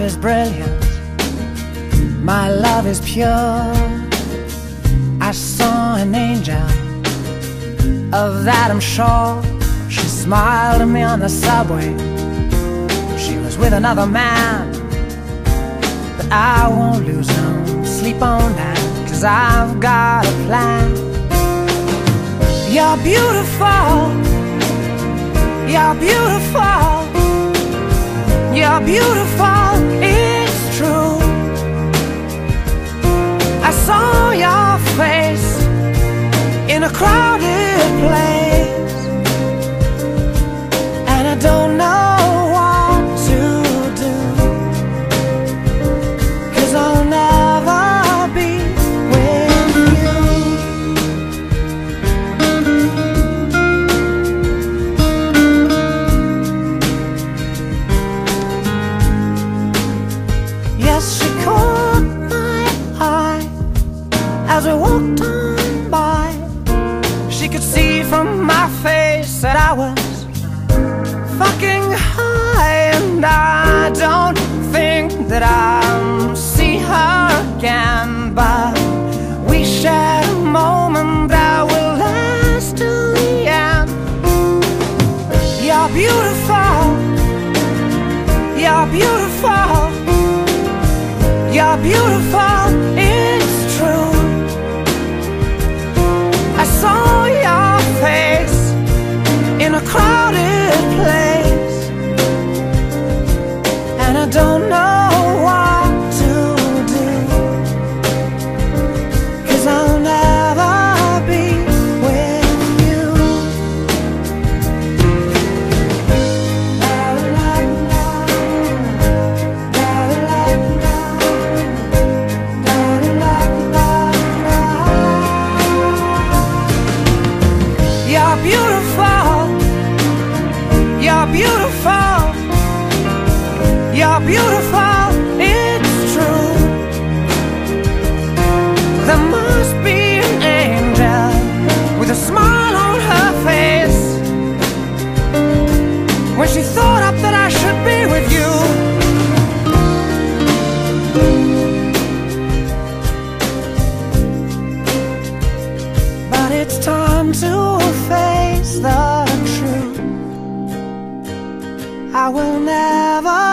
is brilliant, my love is pure. I saw an angel, of that I'm sure. She smiled at me on the subway. She was with another man, but I won't lose no sleep on that, 'cause I've got a plan. You're beautiful, you're beautiful, you're beautiful, it's true. I saw your face in a crowded place, and I don't know what to do, 'cause I'll never be with you. Yes, she caught my eye as we walked on by. She could see from my face that I was fucking high, and I don't think that I'll see her again, but we shared a moment that will last till the end. You're beautiful, you're beautiful, you're beautiful, it's true. I saw your face in a crowded place, and I don't know what to do, 'cause I'll never be with you. La la la, la la la, la la la. You're beautiful, you're beautiful, you're beautiful, it's true. There must be an angel with a smile on her face when she thought up that I should be with you. But it's time to face the truth. I will never